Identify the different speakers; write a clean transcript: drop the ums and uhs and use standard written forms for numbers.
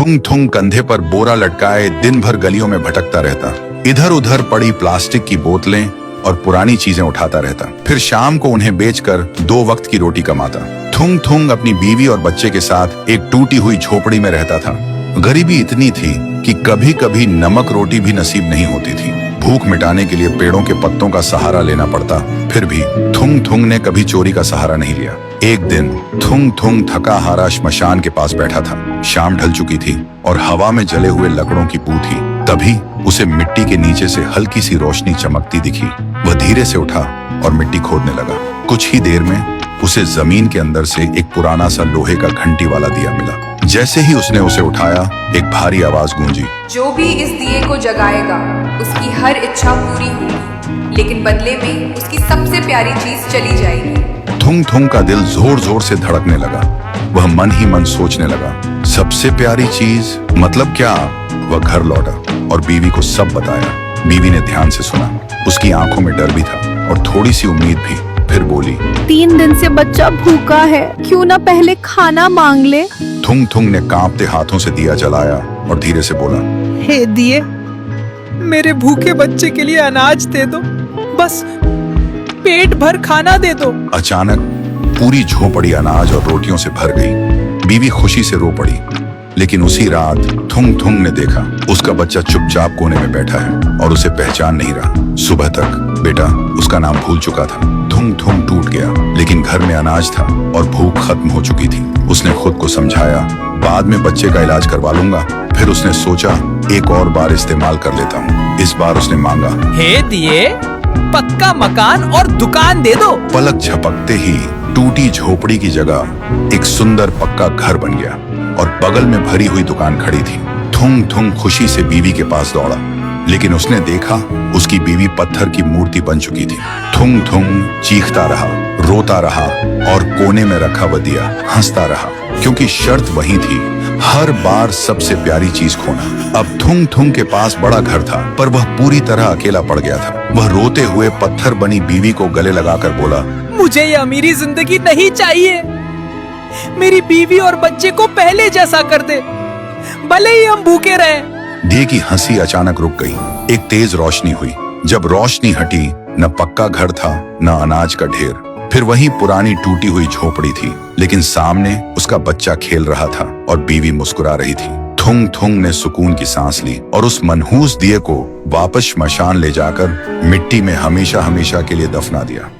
Speaker 1: थुंग थुंग कंधे पर बोरा लटकाए दिन भर गलियों में भटकता रहता। इधर उधर पड़ी प्लास्टिक की बोतलें और पुरानी चीजें उठाता रहता। फिर शाम को उन्हें बेचकर 2 वक्त की रोटी कमाता। थुंग थुंग अपनी बीवी और बच्चे के साथ एक टूटी हुई झोपड़ी में रहता था। गरीबी इतनी थी कि कभी कभी नमक रोटी भी नसीब नहीं होती थी। भूख मिटाने के लिए पेड़ों के पत्तों का सहारा लेना पड़ता। फिर भी थुंग थुंग ने कभी चोरी का सहारा नहीं लिया। एक दिन थुंग थुंग थका हारा श्मशान के पास बैठा था। शाम ढल चुकी थी और हवा में जले हुए लकड़ों की बू थी। तभी उसे मिट्टी के नीचे से हल्की सी रोशनी चमकती दिखी। वह धीरे से उठा और मिट्टी खोदने लगा। कुछ ही देर में उसे जमीन के अंदर से एक पुराना सा लोहे का घंटी वाला दिया मिला। जैसे ही उसने उसे उठाया, एक भारी आवाज गूंजी,
Speaker 2: जो भी इस दिए को जगाएगा उसकी हर इच्छा पूरी होगी, लेकिन बदले में उसकी सबसे प्यारी चीज चली जाएगी।
Speaker 1: थुंग थुंग का दिल जोर जोर से धड़कने लगा। वह मन ही मन सोचने लगा, सबसे प्यारी चीज मतलब क्या? वह घर लौटा और बीवी को सब बताया। बीवी ने ध्यान से सुना। उसकी आंखों में डर भी था और थोड़ी सी उम्मीद भी। फिर बोली,
Speaker 3: 3 दिन से बच्चा भूखा है, क्यों ना पहले खाना मांग ले।
Speaker 1: थुंग थुंग ने कांपते हाथों से दिया जलाया और धीरे से बोला,
Speaker 4: हे दिए, मेरे भूखे बच्चे के लिए अनाज दे दो, बस पेट भर खाना दे दो।
Speaker 1: अचानक पूरी झोपड़ी अनाज और रोटियों से भर गई। बीवी खुशी से रो पड़ी। लेकिन उसी रात थुंग थुंग ने देखा उसका बच्चा चुपचाप कोने में बैठा है और उसे पहचान नहीं रहा। सुबह तक बेटा उसका नाम भूल चुका था। थुंग थुंग टूट गया, लेकिन घर में अनाज था और भूख खत्म हो चुकी थी। उसने खुद को समझाया, बाद में बच्चे का इलाज करवा लूंगा। फिर उसने सोचा, एक और बार इस्तेमाल कर लेता हूँ। इस बार उसने मांगा,
Speaker 4: हे दिए, पक्का मकान और दुकान दे दो।
Speaker 1: पलक झपकते ही टूटी झोपड़ी की जगह एक सुंदर पक्का घर बन गया और बगल में भरी हुई दुकान खड़ी थी। थुंग थुंग खुशी से बीवी के पास दौड़ा, लेकिन उसने देखा उसकी बीवी पत्थर की मूर्ति बन चुकी थी। थुंग थुंग चीखता रहा, रोता रहा और कोने में रखा वह दिया हंसता रहा, क्योंकि शर्त वही थी, हर बार सबसे प्यारी चीज खोना। अब थुंग थुंग के पास बड़ा घर था, पर वह पूरी तरह अकेला पड़ गया था। वह रोते हुए पत्थर बनी बीवी को गले लगाकर बोला,
Speaker 4: मुझे ये अमीरी जिंदगी नहीं चाहिए। मेरी बीवी और बच्चे को पहले जैसा कर दे, भले ही हम भूखे रहें।
Speaker 1: दिए की हंसी अचानक रुक गई। एक तेज रोशनी हुई। जब रोशनी हटी, न पक्का घर था न अनाज का ढेर। फिर वही पुरानी टूटी हुई झोपड़ी थी, लेकिन सामने उसका बच्चा खेल रहा था और बीवी मुस्कुरा रही थी। थुंग थुंग ने सुकून की सांस ली और उस मनहूस दिए को वापस श्मशान ले जाकर मिट्टी में हमेशा हमेशा के लिए दफना दिया।